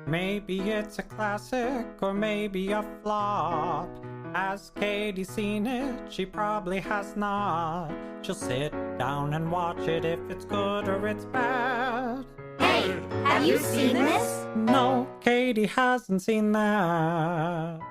Maybe it's a classic or maybe a flop. Has Katie seen it? She probably has not. She'll sit down and watch it if it's good or it's bad. Hey, have you seen this? No, Katie hasn't seen that.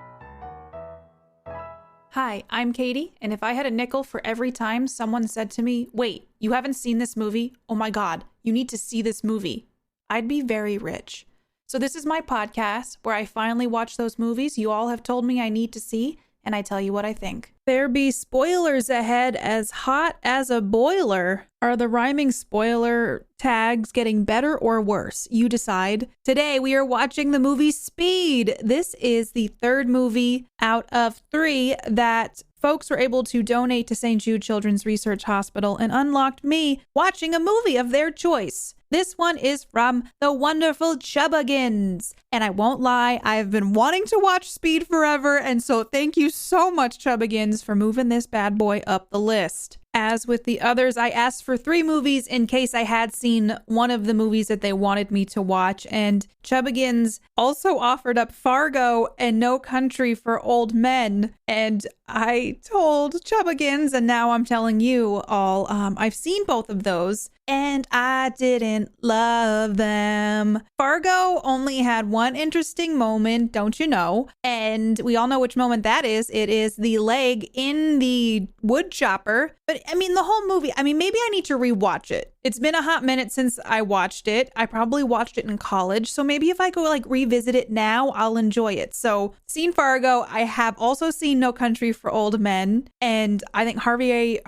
Hi, I'm Katie, and if I had a nickel for every time someone said to me, wait, you haven't seen this movie? Oh my God, you need to see this movie, I'd be very rich. So this is my podcast where I finally watch those movies you all have told me I need to see, and I tell you what I think. There be spoilers ahead as hot as a boiler. Are the rhyming spoiler tags getting better or worse? You decide. Today we are watching the movie Speed. This is the third movie out of 3 that folks were able to donate to St. Jude Children's Research Hospital and unlocked me watching a movie of their choice. This one is from the wonderful Chubbagins. And I won't lie, I've been wanting to watch Speed forever, and so thank you so much, Chubbagins, for moving this bad boy up the list. As with the others, I asked for 3 movies in case I had seen one of the movies that they wanted me to watch, and Chubbagins also offered up Fargo and No Country for Old Men, and I told Chubbagins, and now I'm telling you all, I've seen both of those, and I didn't love them. Fargo only had one interesting moment, don't you know? And we all know which moment that is. It is the leg in the wood chopper. But I mean, the whole movie, maybe I need to rewatch it. It's been a hot minute since I watched it. I probably watched it in college. So maybe if I go revisit it now, I'll enjoy it. So seen Fargo. I have also seen No Country for Old Men. And I think Javier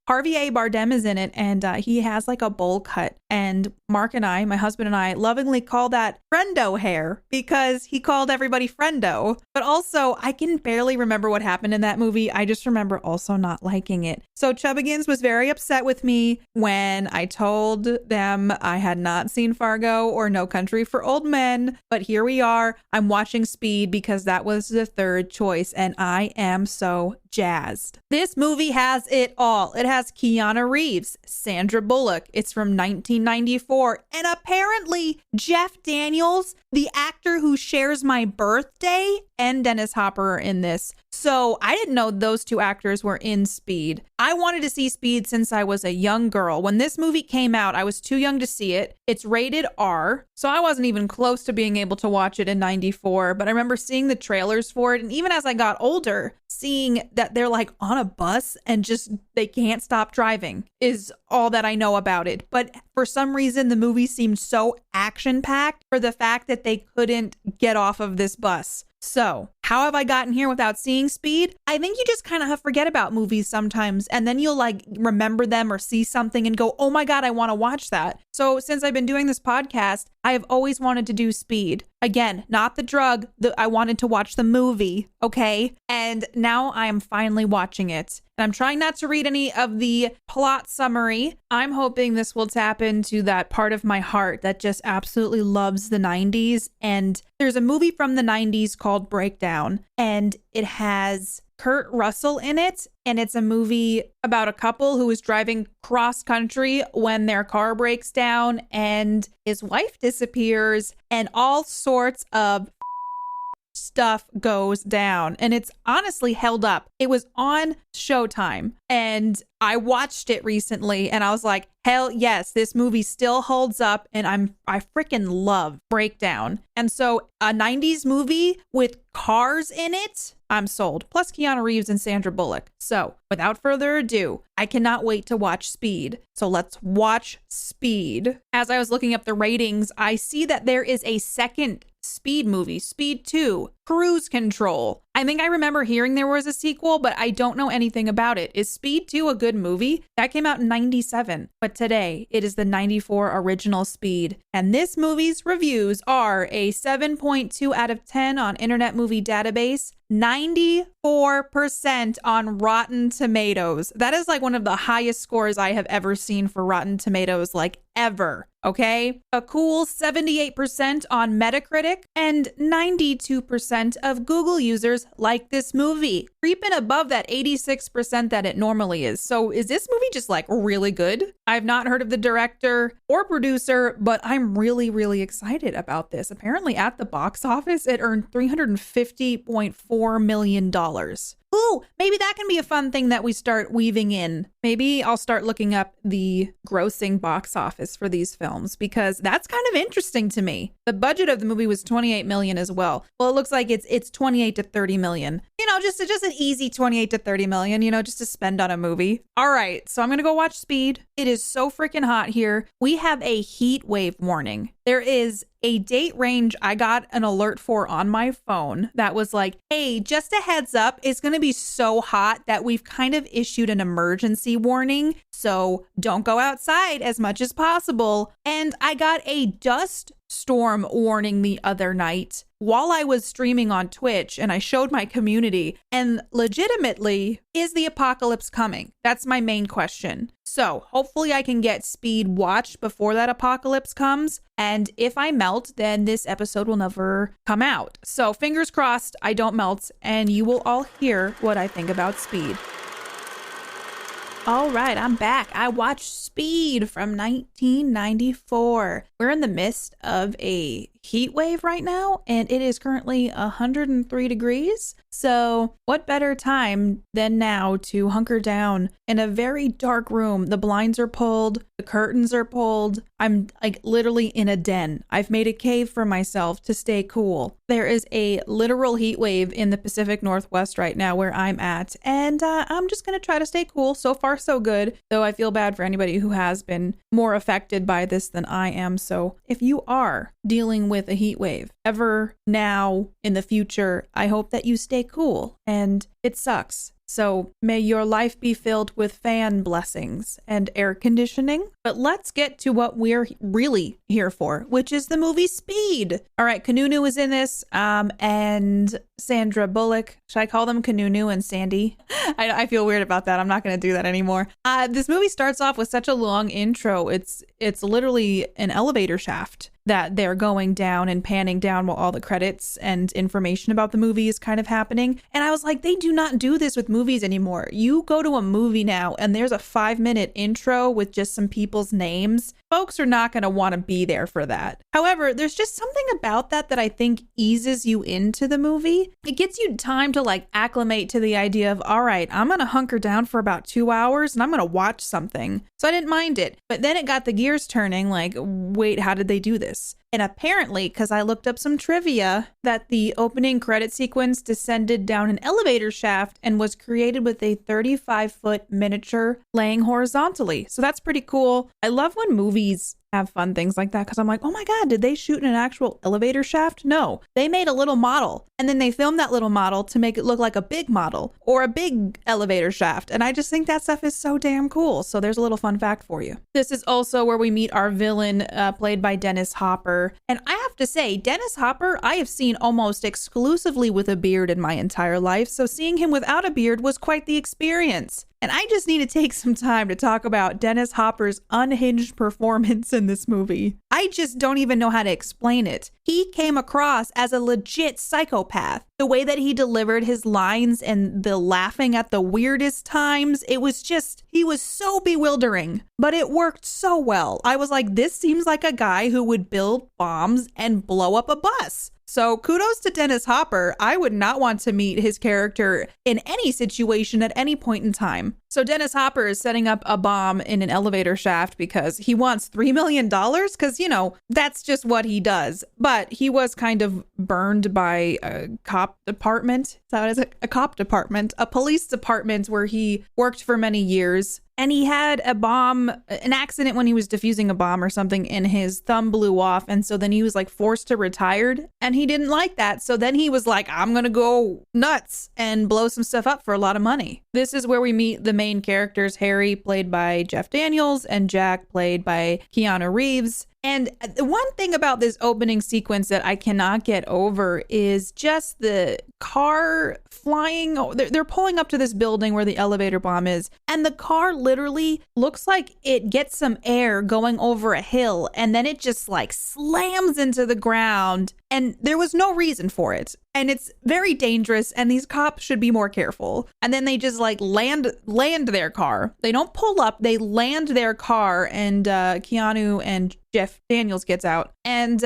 Bardem is in it, and he has a bowl cut. And Mark and I, my husband and I, lovingly call that friendo hair because he called everybody friendo. But also, I can barely remember what happened in that movie. I just remember also not liking it. So Chubbagins was very upset with me when I told them I had not seen Fargo or No Country for Old Men. But here we are. I'm watching Speed because that was the third choice, and I am so jazzed. This movie has it all. It has Keanu Reeves, Sandra Bullock. It's from 1994. And apparently Jeff Daniels, the actor who shares my birthday, and Dennis Hopper are in this. So I didn't know those 2 actors were in Speed. I wanted to see Speed since I was a young girl. When this movie came out, I was too young to see it. It's rated R, so I wasn't even close to being able to watch it in 94. But I remember seeing the trailers for it. And even as I got older, seeing that they're on a bus and just they can't stop driving is all that I know about it. But for some reason, the movie seemed so action-packed for the fact that they couldn't get off of this bus. So, how have I gotten here without seeing Speed? I think you just kind of forget about movies sometimes, and then you'll remember them or see something and go, oh my God, I want to watch that. So since I've been doing this podcast, I have always wanted to do Speed. Again, not the drug, I wanted to watch the movie, okay? And now I am finally watching it. And I'm trying not to read any of the plot summary. I'm hoping this will tap into that part of my heart that just absolutely loves the 90s. And there's a movie from the 90s called Breakdown, and it has Kurt Russell in it. And it's a movie about a couple who is driving cross country when their car breaks down and his wife disappears and all sorts of stuff goes down, and it's honestly held up. It was on Showtime and I watched it recently and I was like, hell yes, this movie still holds up, and I freaking love Breakdown. And so a 90s movie with cars in it, I'm sold. Plus Keanu Reeves and Sandra Bullock. So without further ado, I cannot wait to watch Speed. So let's watch Speed. As I was looking up the ratings, I see that there is a second Speed movie, Speed 2, Cruise Control. I think I remember hearing there was a sequel, but I don't know anything about it. Is Speed 2 a good movie? That came out in 97, but today it is the 94 original Speed. And this movie's reviews are a 7.2 out of 10 on Internet Movie Database, 94% on Rotten Tomatoes. That is one of the highest scores I have ever seen for Rotten Tomatoes, ever. Okay? A cool 78% on Metacritic, and 92% of Google users like this movie. creeping above that 86% that it normally is. So is this movie just like really good? I've not heard of the director or producer, but I'm really, really excited about this. Apparently at the box office, it earned $350.4 million. Ooh, maybe that can be a fun thing that we start weaving in. Maybe I'll start looking up the grossing box office for these films because that's kind of interesting to me. The budget of the movie was 28 million as well. Well, it looks like it's 28 to 30 million. You know, just an easy 28 to 30 million, you know, just to spend on a movie. All right, so I'm going to go watch Speed. It is so freaking hot here. We have a heat wave warning. There is a date range I got an alert for on my phone that was like, hey, just a heads up, it's going to be so hot that we've kind of issued an emergency warning. So don't go outside as much as possible. And I got a dust storm warning the other night while I was streaming on Twitch, and I showed my community, and legitimately, is the apocalypse coming? That's my main question. So hopefully I can get Speed watched before that apocalypse comes. And if I melt, then this episode will never come out. So fingers crossed I don't melt, and you will all hear what I think about Speed. All right, I'm back. I watched Speed from 1994. We're in the midst of a heat wave right now, and it is currently 103 degrees. So what better time than now to hunker down in a very dark room? The blinds are pulled, the curtains are pulled. I'm like literally in a den. I've made a cave for myself to stay cool. There is a literal heat wave in the Pacific Northwest right now where I'm at, and I'm just going to try to stay cool. So far, so good, though I feel bad for anybody who has been more affected by this than I am. So if you are dealing with a heat wave ever now in the future, I hope that you stay cool, and it sucks. So may your life be filled with fan blessings and air conditioning. But let's get to what we're really here for, which is the movie Speed. All right, Kanunu is in this, and Sandra Bullock. Should I call them Kanunu and Sandy? I feel weird about that. I'm not going to do that anymore. This movie starts off with such a long intro. It's literally an elevator shaft that they're going down and panning down while all the credits and information about the movie is kind of happening. And I was like, they do not do this with movies anymore. You go to a movie now and there's a 5-minute intro with just some people's names. Folks are not going to want to be there for that. However, there's just something about that I think eases you into the movie. It gets you time to like acclimate to the idea of, all right, I'm going to hunker down for about 2 hours and I'm going to watch something. So I didn't mind it. But then it got the gears turning like, wait, how did they do this? And apparently, because I looked up some trivia, that the opening credit sequence descended down an elevator shaft and was created with a 35-foot miniature laying horizontally. So that's pretty cool. I love when movies have fun things like that because I'm like, oh my God, did they shoot in an actual elevator shaft? No, they made a little model and then they filmed that little model to make it look like a big model or a big elevator shaft. And I just think that stuff is so damn cool. So there's a little fun fact for you. This is also where we meet our villain played by Dennis Hopper. And I have to say, Dennis Hopper, I have seen almost exclusively with a beard in my entire life. So seeing him without a beard was quite the experience. And I just need to take some time to talk about Dennis Hopper's unhinged performance in this movie. I just don't even know how to explain it. He came across as a legit psychopath. The way that he delivered his lines and the laughing at the weirdest times, it was just, he was so bewildering, but it worked so well. I was like, this seems like a guy who would build bombs and blow up a bus. So kudos to Dennis Hopper. I would not want to meet his character in any situation at any point in time. So Dennis Hopper is setting up a bomb in an elevator shaft because he wants $3 million because, you know, that's just what he does. But he was kind of burned by a cop department. Is that what it is? A cop department, a police department where he worked for many years. And he had a bomb, an accident when he was defusing a bomb or something, and his thumb blew off. And so then he was like forced to retire, and he didn't like that. So then he was like, I'm going to go nuts and blow some stuff up for a lot of money. This is where we meet the main characters, Harry, played by Jeff Daniels, and Jack, played by Keanu Reeves. And the one thing about this opening sequence that I cannot get over is just the car flying. They're pulling up to this building where the elevator bomb is. And the car literally looks like it gets some air going over a hill. And then it just like slams into the ground. And there was no reason for it. and it's very dangerous, and these cops should be more careful. And then they just like land their car. They don't pull up, they land their car, and Keanu and Jeff Daniels gets out. And,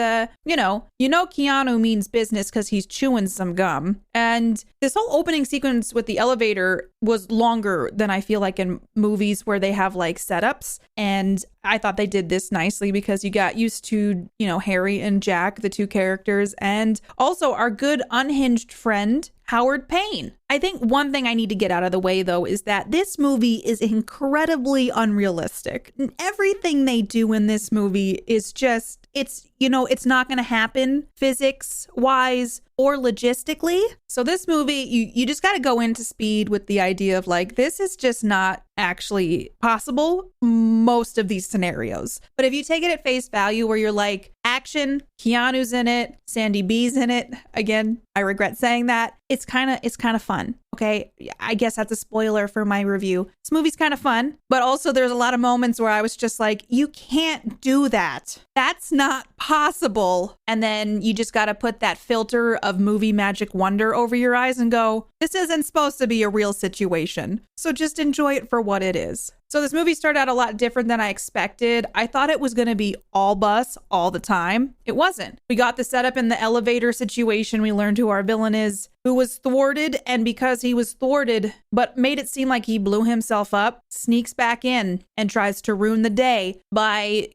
you know Keanu means business because he's chewing some gum. And this whole opening sequence with the elevator was longer than I feel like in movies where they have like setups. And I thought they did this nicely because you got used to, Harry and Jack, the two characters, and also our good unhinged friend, Howard Payne. I think one thing I need to get out of the way, though, is that this movie is incredibly unrealistic. Everything they do in this movie is just, it's not going to happen physics-wise or logistically. So this movie, you just got to go into speed with the idea of like, this is just not actually possible, most of these scenarios. But if you take it at face value where you're like, action, Keanu's in it, Sandy B's in it. Again, I regret saying that. It's kind of fun. Okay, I guess that's a spoiler for my review. This movie's kind of fun, but also there's a lot of moments where I was just like, you can't do that. That's not possible. And then you just got to put that filter of movie magic wonder over your eyes and go, this isn't supposed to be a real situation. So just enjoy it for what it is. So this movie started out a lot different than I expected. I thought it was going to be all bus all the time. It wasn't. We got the setup in the elevator situation. We learned who our villain is, who was thwarted, and because he was thwarted, but made it seem like he blew himself up, sneaks back in and tries to ruin the day by,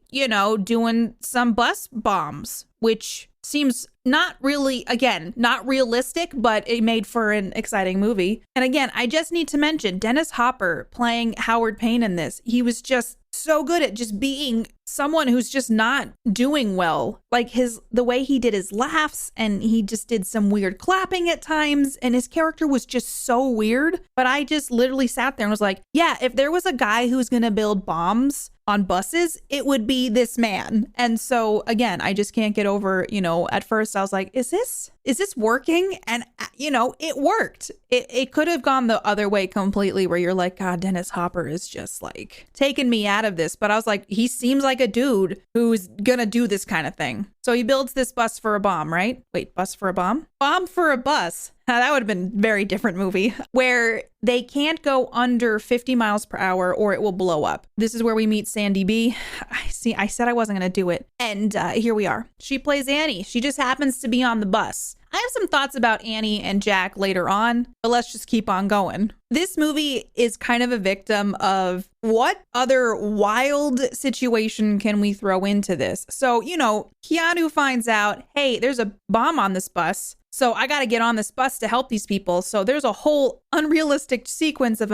doing some bus bombs, which seems not realistic, but it made for an exciting movie. And again, I just need to mention Dennis Hopper playing Howard Payne in this. He was just so good at just being someone who's just not doing well. Like the way he did his laughs, and he just did some weird clapping at times, and his character was just so weird. But I just literally sat there and was like, yeah, if there was a guy who's going to build bombs on buses, it would be this man. And so again, I just can't get over, at first I was like, is this working? And it worked. It could have gone the other way completely where you're like, God, Dennis Hopper is just like taking me out of this. But I was like, he seems like a dude who's gonna do this kind of thing. So he builds this bus for a bomb, right? Wait, bus for a bomb? Bomb for a bus. That would have been a very different movie, where they can't go under 50 miles per hour or it will blow up. This is where we meet Sandy B. I said I wasn't going to do it. And here we are. She plays Annie. She just happens to be on the bus. I have some thoughts about Annie and Jack later on, but let's just keep on going. This movie is kind of a victim of what other wild situation can we throw into this? So, Keanu finds out, hey, there's a bomb on this bus. So I got to get on this bus to help these people. So there's a whole unrealistic sequence of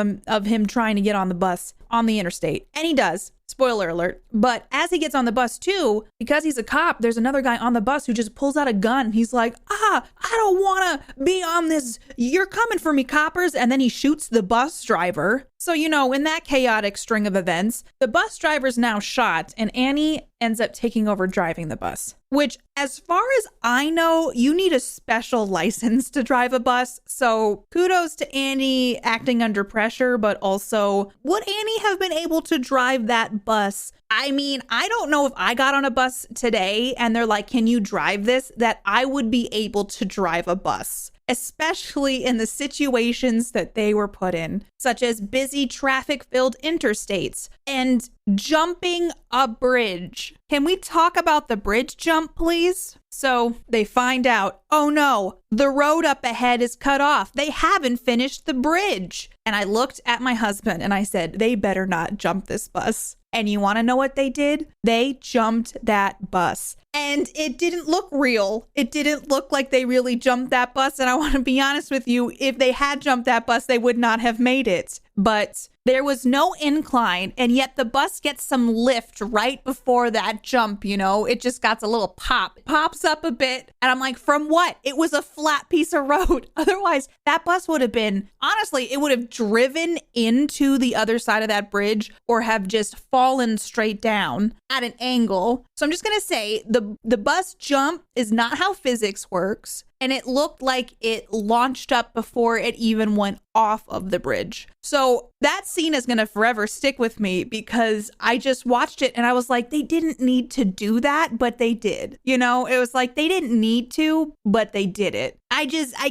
him trying to get on the bus on the interstate. And he does. Spoiler alert. But as he gets on the bus too, because he's a cop, there's another guy on the bus who just pulls out a gun. He's like, I don't want to be on this. You're coming for me, coppers. And then he shoots the bus driver. So, in that chaotic string of events, the bus driver's now shot and Annie ends up taking over driving the bus, which, as far as I know, you need a special license to drive a bus. So kudos to Annie acting under pressure, but also, would Annie have been able to drive that bus? I mean, I don't know if I got on a bus today and they're like, can you drive this? That I would be able to drive a bus, especially in the situations that they were put in, such as busy traffic-filled interstates and jumping a bridge. Can we talk about the bridge jump, please? So they find out, oh no, the road up ahead is cut off. They haven't finished the bridge. And I looked at my husband and I said, they better not jump this bus. And you want to know what they did? They jumped that bus. And it didn't look real. It didn't look like they really jumped that bus. And I want to be honest with you, if they had jumped that bus, they would not have made it. But there was no incline, and yet the bus gets some lift right before that jump, It just got a little pop. It pops up a bit, and I'm like, from what? It was a flat piece of road. Otherwise, that bus would have been, honestly, it would have driven into the other side of that bridge or have just fallen straight down at an angle. So I'm just going to say the bus jump is not how physics works. And it looked like it launched up before it even went off of the bridge. So that scene is going to forever stick with me because I just watched it and I was like, they didn't need to do that, but they did. You know, it was like they didn't need to, but they did it. I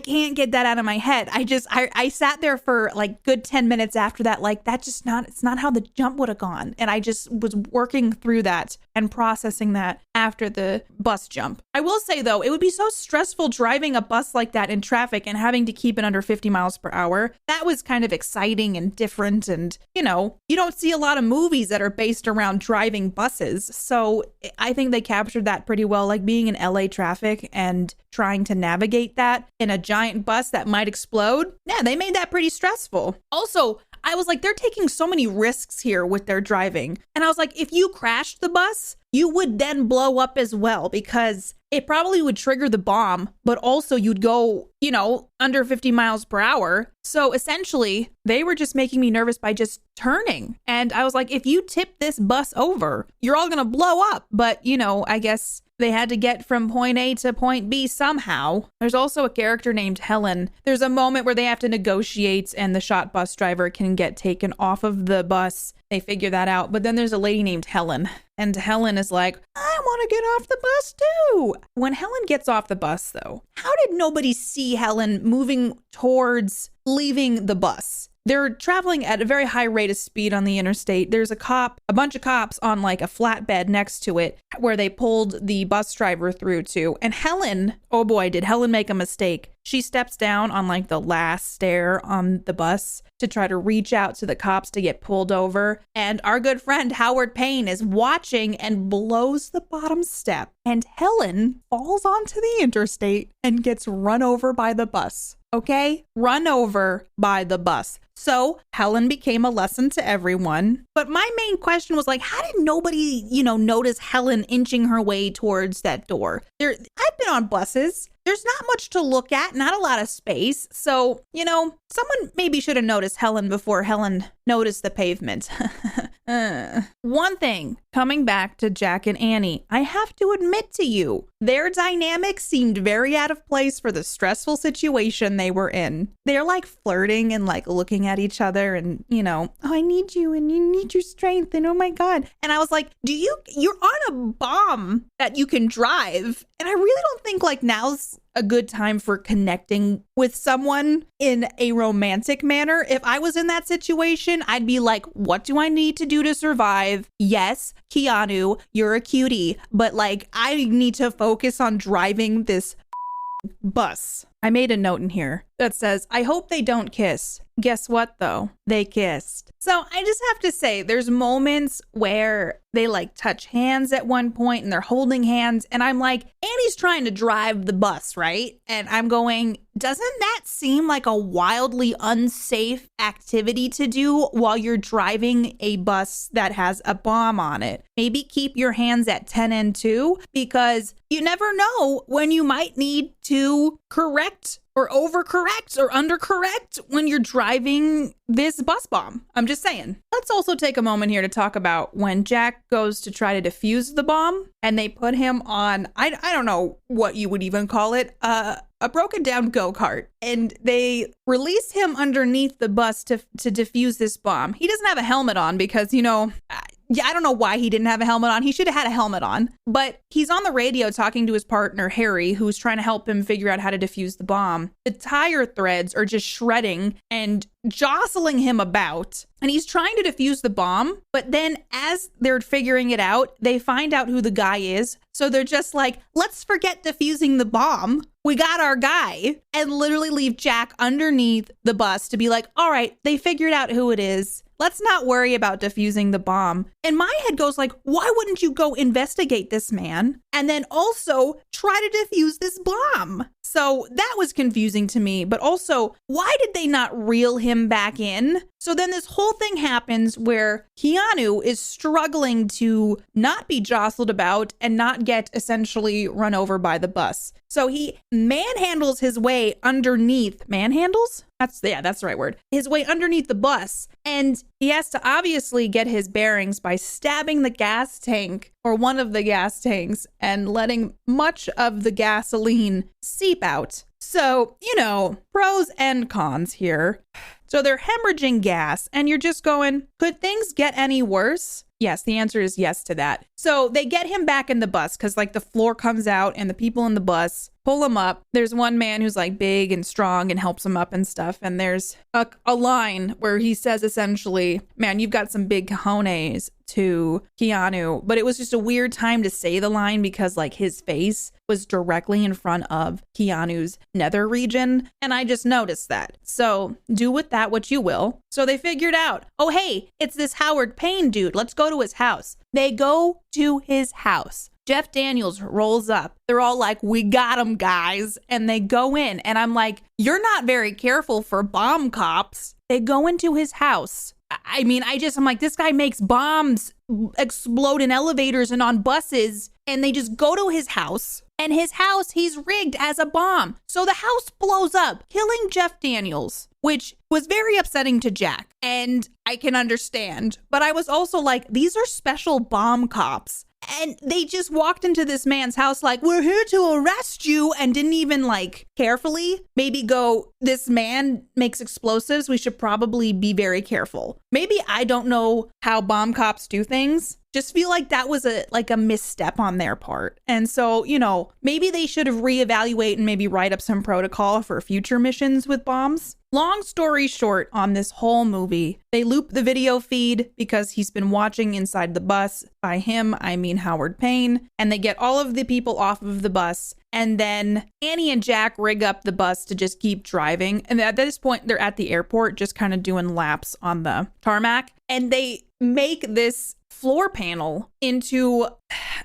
can't get that out of my head. I sat there for like good 10 minutes after that. Like it's not how the jump would have gone. And I just was working through that and processing that after the bus jump. I will say though, it would be so stressful driving a bus like that in traffic and having to keep it under 50 miles per hour. That was kind of exciting and different. And, you know, you don't see a lot of movies that are based around driving buses. So I think they captured that pretty well, like being in LA traffic and trying to navigate that in a giant bus that might explode. Yeah, they made that pretty stressful. Also, I was like, they're taking so many risks here with their driving. And I was like, if you crashed the bus, you would then blow up as well because it probably would trigger the bomb, but also you'd go, you know, under 50 miles per hour. So essentially, they were just making me nervous by just turning. And I was like, if you tip this bus over, you're all going to blow up. But, you know, I guess they had to get from point A to point B somehow. There's also a character named Helen. There's a moment where they have to negotiate and the shot bus driver can get taken off of the bus. They figure that out. But then there's a lady named Helen. And Helen is like, I want to get off the bus too. When Helen gets off the bus though, how did nobody see Helen moving towards leaving the bus? They're traveling at a very high rate of speed on the interstate. There's a bunch of cops on like a flatbed next to it where they pulled the bus driver through to. And Helen, oh boy, did Helen make a mistake. She steps down on like the last stair on the bus to try to reach out to the cops to get pulled over. And our good friend Howard Payne is watching and blows the bottom step. And Helen falls onto the interstate and gets run over by the bus. Okay? Run over by the bus. So Helen became a lesson to everyone. But my main question was like, how did nobody, you know, notice Helen inching her way towards that door? I've been on buses. There's not much to look at, not a lot of space. So, you know, someone maybe should have noticed Helen before Helen noticed the pavement. One thing, coming back to Jack and Annie, I have to admit to you, their dynamic seemed very out of place for the stressful situation they were in. They're like flirting and like looking at each other and, you know, oh, I need you and you need your strength and oh my God. And I was like, you're on a bomb that you can drive. And I really don't think like now's a good time for connecting with someone in a romantic manner. If I was in that situation, I'd be like, what do I need to do to survive? Yes, Keanu, you're a cutie, but like I need to focus on driving this bus. I made a note in here that says, I hope they don't kiss. Guess what though? They kissed. So I just have to say there's moments where they like touch hands at one point and they're holding hands. And I'm like, Annie's trying to drive the bus, right? And I'm going, doesn't that seem like a wildly unsafe activity to do while you're driving a bus that has a bomb on it? Maybe keep your hands at 10 and 2 because you never know when you might need to correct or overcorrect or undercorrect when you're driving this bus bomb. I'm just saying. Let's also take a moment here to talk about when Jack goes to try to defuse the bomb and they put him on, I don't know what you would even call it, a broken down go-kart, and they release him underneath the bus to defuse this bomb. He doesn't have a helmet on because, you know, yeah, I don't know why he didn't have a helmet on. He should have had a helmet on. But he's on the radio talking to his partner, Harry, who's trying to help him figure out how to defuse the bomb. The tire threads are just shredding and jostling him about. And he's trying to defuse the bomb. But then as they're figuring it out, they find out who the guy is. So they're just like, let's forget defusing the bomb. We got our guy. And literally leave Jack underneath the bus to be like, all right, they figured out who it is. Let's not worry about defusing the bomb. And my head goes like, why wouldn't you go investigate this man and then also try to defuse this bomb? So that was confusing to me. But also, why did they not reel him back in? So then this whole thing happens where Keanu is struggling to not be jostled about and not get essentially run over by the bus. So he manhandles his way underneath. Manhandles? That's the right word. His way underneath the bus. And he has to obviously get his bearings by stabbing the gas tank or one of the gas tanks and letting much of the gasoline seep out. So, you know, pros and cons here. So they're hemorrhaging gas, and you're just going, could things get any worse? Yes, the answer is yes to that. So they get him back in the bus because like the floor comes out and the people in the bus pull him up. There's one man who's like big and strong and helps him up and stuff. And there's a line where he says essentially, man, you've got some big cojones to Keanu. But it was just a weird time to say the line because like his face was directly in front of Keanu's nether region. And I just noticed that. So do with that what you will. So they figured out, oh, hey, it's this Howard Payne dude. Let's go to his house. They go to his house. Jeff Daniels rolls up. They're all like, we got him, guys. And they go in. And I'm like, you're not very careful for bomb cops. They go into his house. I mean, I'm like, this guy makes bombs explode in elevators and on buses. And they just go to his house. And his house, he's rigged as a bomb. So the house blows up, killing Jeff Daniels, which was very upsetting to Jack. And I can understand. But I was also like, these are special bomb cops. And they just walked into this man's house like, we're here to arrest you, and didn't even like carefully maybe go, this man makes explosives. We should probably be very careful. Maybe I don't know how bomb cops do things. Just feel like that was a misstep on their part. And so, you know, maybe they should have reevaluated and maybe write up some protocol for future missions with bombs. Long story short, on this whole movie, they loop the video feed because he's been watching inside the bus. By him, I mean Howard Payne. And they get all of the people off of the bus. And then Annie and Jack rig up the bus to just keep driving. And at this point, they're at the airport, just kind of doing laps on the tarmac. And they make this floor panel into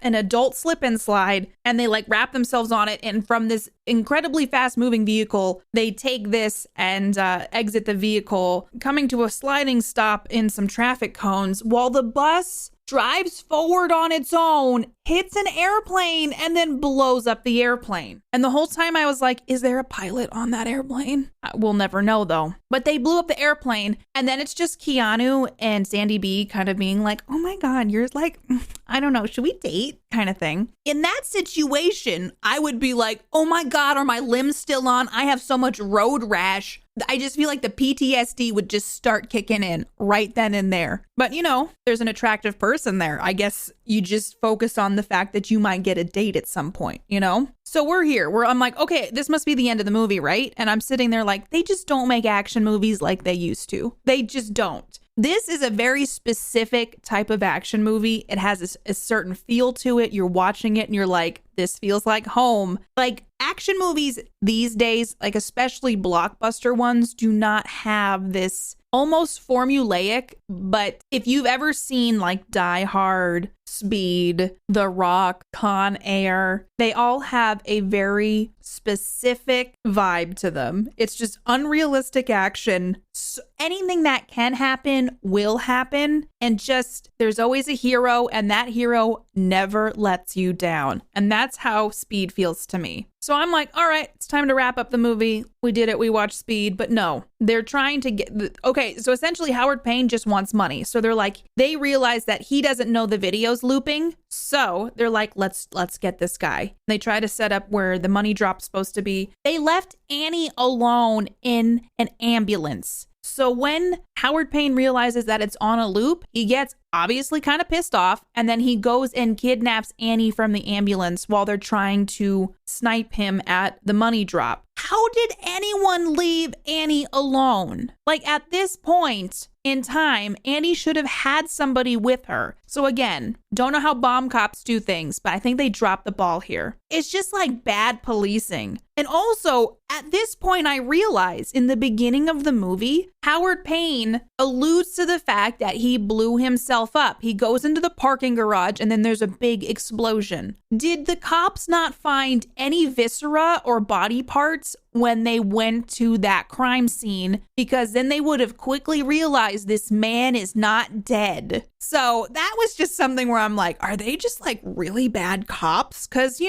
an adult slip and slide, and they like wrap themselves on it, and from this incredibly fast moving vehicle they take this and exit the vehicle, coming to a sliding stop in some traffic cones while the bus drives forward on its own, hits an airplane, and then blows up the airplane. And the whole time I was like, is there a pilot on that airplane? We'll never know though. But they blew up the airplane, and then it's just Keanu and Sandy B kind of being like, oh my God, you're like, I don't know, should we date? Kind of thing. In that situation, I would be like, oh my God, are my limbs still on? I have so much road rash. I just feel like the PTSD would just start kicking in right then and there. But you know, there's an attractive person there. I guess you just focus on the fact that you might get a date at some point, you know? So we're here where I'm like, okay, this must be the end of the movie, right? And I'm sitting there like, they just don't make action movies like they used to. They just don't. This is a very specific type of action movie. It has a certain feel to it. You're watching it and you're like, this feels like home. Like action movies these days, like especially blockbuster ones, do not have this almost formulaic. But if you've ever seen like Die Hard, Speed, The Rock, Con Air, they all have a very specific vibe to them. It's just unrealistic action. So anything that can happen will happen. And just there's always a hero, and that hero never lets you down. And that's how Speed feels to me. So I'm like, all right, it's time to wrap up the movie. We did it. We watched Speed. But no, they're trying to get okay. So essentially Howard Payne just wants money. So they're like, they realize that he doesn't know the video's looping. So they're like, let's get this guy. They try to set up where the money drop's supposed to be. They left Annie alone in an ambulance. So when Howard Payne realizes that it's on a loop, he gets obviously kind of pissed off, and then he goes and kidnaps Annie from the ambulance while they're trying to snipe him at the money drop. How did anyone leave Annie alone? Like at this point in time, Annie should have had somebody with her. So again, don't know how bomb cops do things, but I think they dropped the ball here. It's just like bad policing. And also, at this point, I realize in the beginning of the movie, Howard Payne alludes to the fact that he blew himself up. He goes into the parking garage and then there's a big explosion. Did the cops not find any viscera or body parts when they went to that crime scene? Because then they would have quickly realized this man is not dead. So that was just something where I'm like, are they just like really bad cops? Because,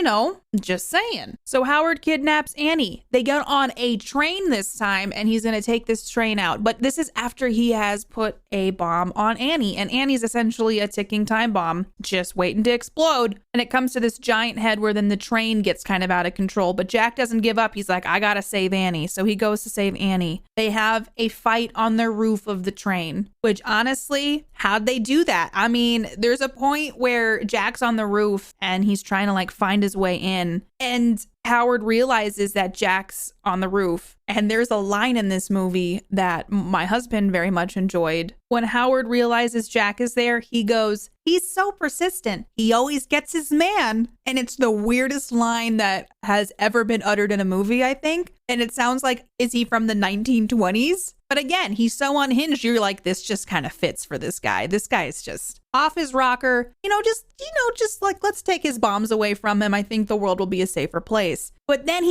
just saying. So Howard kidnaps Annie. They get on a train this time, and he's going to take this train out. But this is after he has put a bomb on Annie. And Annie's essentially a ticking time bomb, just waiting to explode. And it comes to this giant head where then the train gets kind of out of control. But Jack doesn't give up. He's like, I got to save Annie. So he goes to save Annie. They have a fight on the roof of the train, which honestly, how'd they do that? I mean, there's a point where Jack's on the roof and he's trying to like find his way in, and Howard realizes that Jack's on the roof. And there's a line in this movie that my husband very much enjoyed. When Howard realizes Jack is there, he goes, he's so persistent. He always gets his man. And it's the weirdest line that has ever been uttered in a movie, I think. And it sounds like, is he from the 1920s? But again, he's so unhinged. You're like, this just kind of fits for this guy. This guy is just off his rocker. Just like, let's take his bombs away from him. I think the world will be a safer place. But then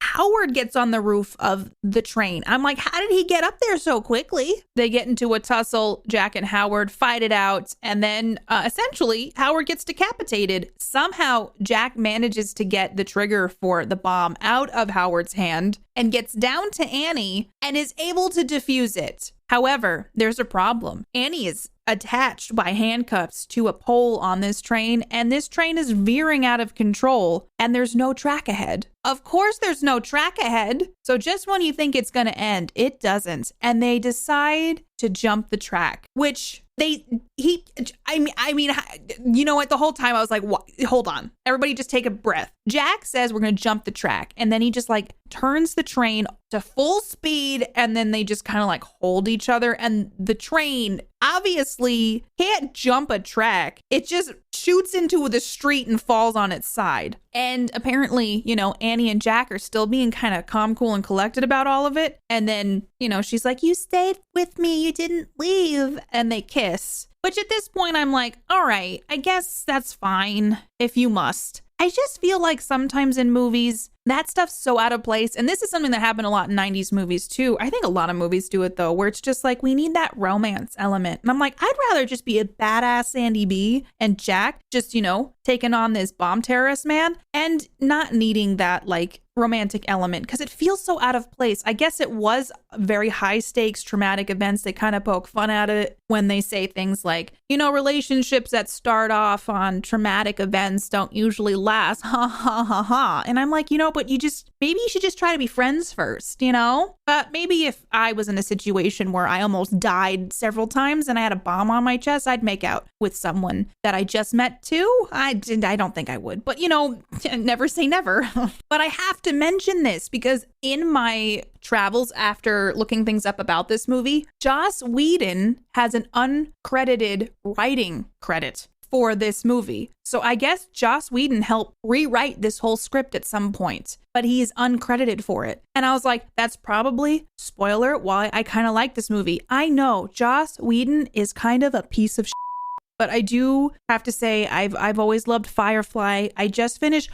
Howard gets on the roof of the train. I'm like, how did he get up there so quickly? They get into a tussle. Jack and Howard fight it out. And then essentially, Howard gets decapitated. Somehow, Jack manages to get the trigger for the bomb out of Howard's hand and gets down to Annie and is able to defuse it. However, there's a problem. Annie is attached by handcuffs to a pole on this train, and this train is veering out of control, and there's no track ahead. Of course there's no track ahead. So just when you think it's going to end, it doesn't. And they decide to jump the track, which I mean, you know what? The whole time I was like, what? Hold on. Everybody just take a breath. Jack says we're going to jump the track. And then he just like turns the train to full speed. And then they just kind of like hold each other. And the train obviously can't jump a track. It just shoots into the street and falls on its side. And apparently, Annie and Jack are still being kind of calm, cool, and collected about all of it. And then, she's like, you stayed with me. You didn't leave. And they kiss. Which at this point, I'm like, all right, I guess that's fine if you must. I just feel like sometimes in movies, that stuff's so out of place. And this is something that happened a lot in 90s movies too. I think a lot of movies do it though, where it's just like, we need that romance element. And I'm like, I'd rather just be a badass Sandy B and Jack just, taking on this bomb terrorist man and not needing that like romantic element because it feels so out of place. I guess it was very high stakes traumatic events. They kind of poke fun at it when they say things like, relationships that start off on traumatic events don't usually last. Ha ha ha ha. And I'm like, but maybe you should just try to be friends first, But maybe if I was in a situation where I almost died several times and I had a bomb on my chest, I'd make out with someone that I just met too. I don't think I would, but never say never. But I have to mention this because in my travels after looking things up about this movie, Joss Whedon has an uncredited writing credit for this movie. So I guess Joss Whedon helped rewrite this whole script at some point, but he is uncredited for it. And I was like, that's probably, spoiler, why I kind of like this movie. I know Joss Whedon is kind of a piece of shit. But I do have to say, I've always loved Firefly. I just finished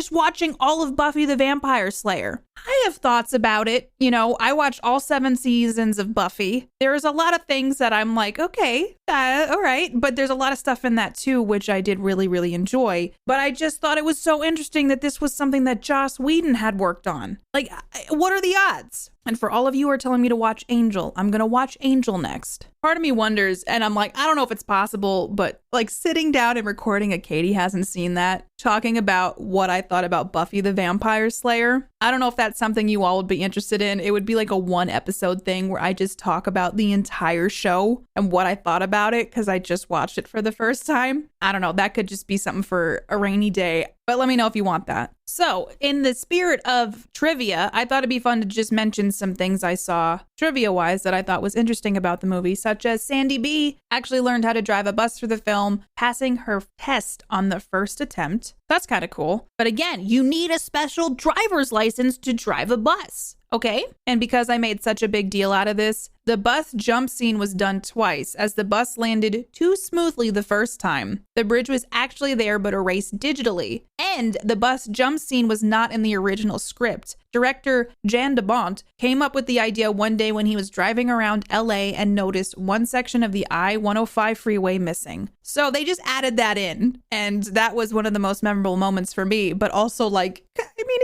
watching all of Buffy the Vampire Slayer. I have thoughts about it. I watched all 7 seasons of Buffy. There's a lot of things that I'm like, okay, all right. But there's a lot of stuff in that too, which I did really, really enjoy. But I just thought it was so interesting that this was something that Joss Whedon had worked on. Like, what are the odds? And for all of you who are telling me to watch Angel, I'm going to watch Angel next. Part of me wonders, and I'm like, I don't know if it's possible, but like sitting down and recording a Katie hasn't seen that, talking about what I thought about Buffy the Vampire Slayer. I don't know if that's something you all would be interested in. It would be like a 1 episode thing where I just talk about the entire show and what I thought about it because I just watched it for the first time. I don't know. That could just be something for a rainy day. But let me know if you want that. So in the spirit of trivia, I thought it'd be fun to just mention some things I saw trivia-wise that I thought was interesting about the movie, such as Sandy B actually learned how to drive a bus for the film, passing her test on the first attempt. That's kind of cool. But again, you need a special driver's license to drive a bus. Okay. And because I made such a big deal out of this, the bus jump scene was done twice, as the bus landed too smoothly the first time. The bridge was actually there but erased digitally. And the bus jump scene was not in the original script. Director Jan de Bont came up with the idea one day when he was driving around LA and noticed one section of the I-105 freeway missing. So they just added that in, and that was one of the most memorable moments for me, but also it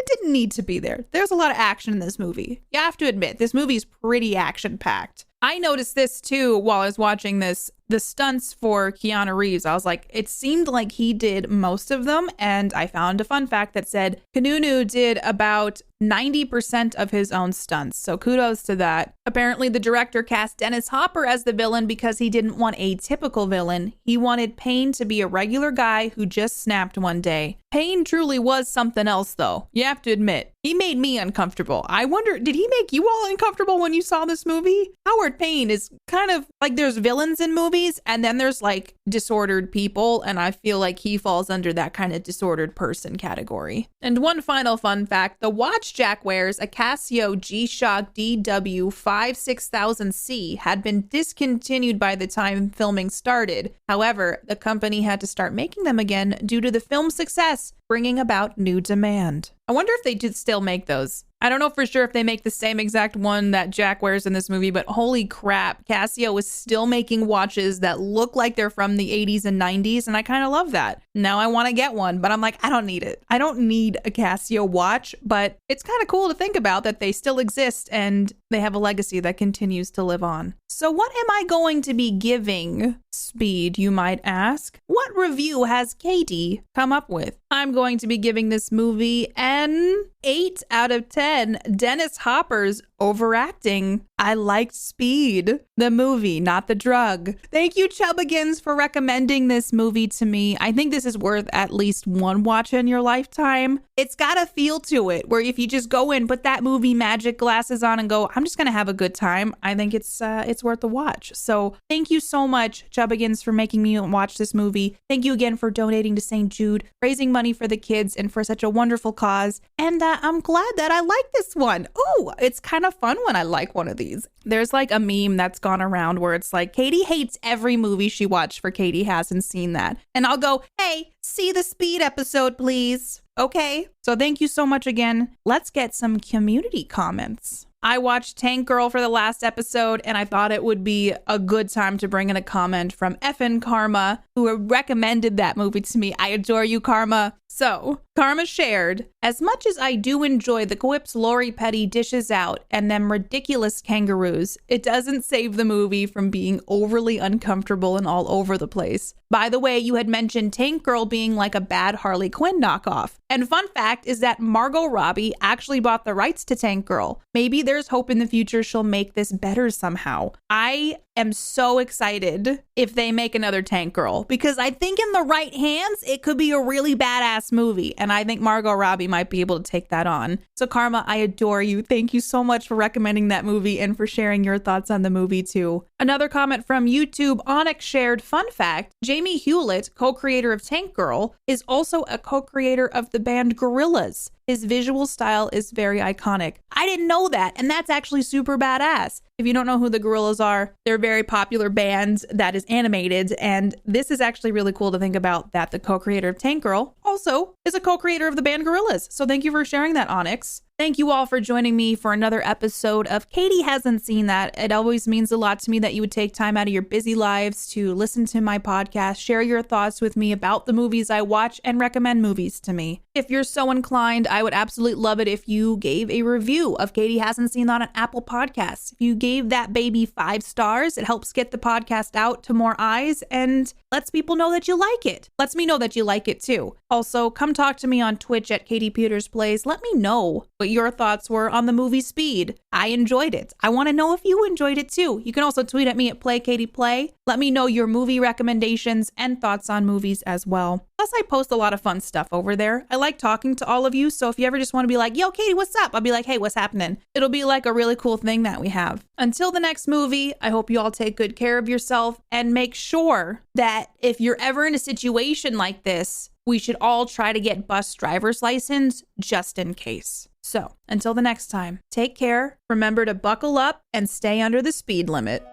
didn't need to be there. There's a lot of action in this movie. You have to admit, this movie is pretty action-packed. I noticed this too while I was watching this. The stunts for Keanu Reeves, I was like, it seemed like he did most of them. And I found a fun fact that said Kanunu did about 90% of his own stunts. So kudos to that. Apparently, the director cast Dennis Hopper as the villain because he didn't want a typical villain. He wanted Payne to be a regular guy who just snapped one day. Payne truly was something else, though. You have to admit, he made me uncomfortable. I wonder, did he make you all uncomfortable when you saw this movie? Howard Payne is kind of like, there's villains in movies and then there's like disordered people, and I feel like he falls under that kind of disordered person category. And one final fun fact, the watch Jack wears, a Casio G-Shock DW56000C, had been discontinued by the time filming started. However, the company had to start making them again due to the film's success, bringing about new demand. I wonder if they did still make those. I don't know for sure if they make the same exact one that Jack wears in this movie, but holy crap, Casio is still making watches that look like they're from the 80s and 90s, and I kind of love that. Now I want to get one, but I'm like, I don't need it. I don't need a Casio watch, but it's kind of cool to think about that they still exist and they have a legacy that continues to live on. So what am I going to be giving Speed, you might ask? What review has Katie come up with? I'm going to be giving this movie an 8 out of 10. Dennis Hopper's overacting. I liked Speed, the movie, not the drug. Thank you, Chubbagins, for recommending this movie to me. I think this is worth at least one watch in your lifetime. It's got a feel to it where if you just go in, put that movie magic glasses on and go, I'm just going to have a good time, I think it's worth a watch. So thank you so much, Chubbagins, for making me watch this movie. Thank you again for donating to St. Jude, raising money for the kids and for such a wonderful cause. And I'm glad that I like this one. Oh, it's kind of fun when I like one of these. There's like a meme that's gone around where it's like, Katie hates every movie she watched for Katie hasn't seen that. And I'll go, hey, see the Speed episode, please. Okay. So thank you so much again. Let's get some community comments. I watched Tank Girl for the last episode, and I thought it would be a good time to bring in a comment from effin' Karma, who recommended that movie to me. I adore you, Karma. So, Karma shared, as much as I do enjoy the quips Lori Petty dishes out and them ridiculous kangaroos, it doesn't save the movie from being overly uncomfortable and all over the place. By the way, you had mentioned Tank Girl being like a bad Harley Quinn knockoff. And fun fact is that Margot Robbie actually bought the rights to Tank Girl. Maybe there's hope in the future she'll make this better somehow. I am so excited if they make another Tank Girl, because I think in the right hands, it could be a really badass movie. And I think Margot Robbie might be able to take that on. So Karma, I adore you. Thank you so much for recommending that movie and for sharing your thoughts on the movie too. Another comment from YouTube, Onyx shared, fun fact, Jamie Hewlett, co-creator of Tank Girl, is also a co-creator of the band Gorillaz. His visual style is very iconic. I didn't know that, and that's actually super badass. If you don't know who the Gorillaz are, they're a very popular band that is animated, and this is actually really cool to think about that the co-creator of Tank Girl also is a co-creator of the band Gorillaz. So thank you for sharing that, Onyx. Thank you all for joining me for another episode of Katie Hasn't Seen That. It always means a lot to me that you would take time out of your busy lives to listen to my podcast, share your thoughts with me about the movies I watch, and recommend movies to me. If you're so inclined, I would absolutely love it if you gave a review of Katie Hasn't Seen That on Apple Podcasts. If you gave that baby 5 stars, it helps get the podcast out to more eyes and lets people know that you like it. Lets me know that you like it too. Also, come talk to me on Twitch at KatiePetersPlays. Let me know what your thoughts were on the movie Speed. I enjoyed it. I want to know if you enjoyed it too. You can also tweet at me at PlayKatiePlay. Let me know your movie recommendations and thoughts on movies as well. Plus, I post a lot of fun stuff over there. I like talking to all of you, so if you ever just want to be like, yo, Katie, what's up? I'll be like, hey, what's happening? It'll be like a really cool thing that we have. Until the next movie, I hope you all take good care of yourself and make sure that if you're ever in a situation like this, we should all try to get bus driver's license just in case. So, until the next time, take care, remember to buckle up, and stay under the speed limit.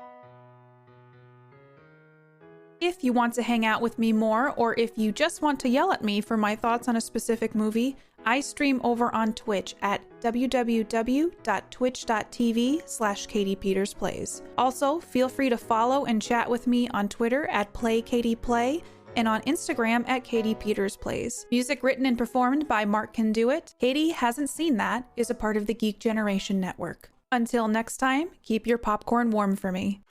If you want to hang out with me more, or if you just want to yell at me for my thoughts on a specific movie, I stream over on Twitch at www.twitch.tv/KatiePetersPlays. Also, feel free to follow and chat with me on Twitter at PlayKatiePlay and on Instagram at KatiePetersPlays. Music written and performed by Mark Can Do It. Katie Hasn't Seen That is a part of the Geek Generation Network. Until next time, keep your popcorn warm for me.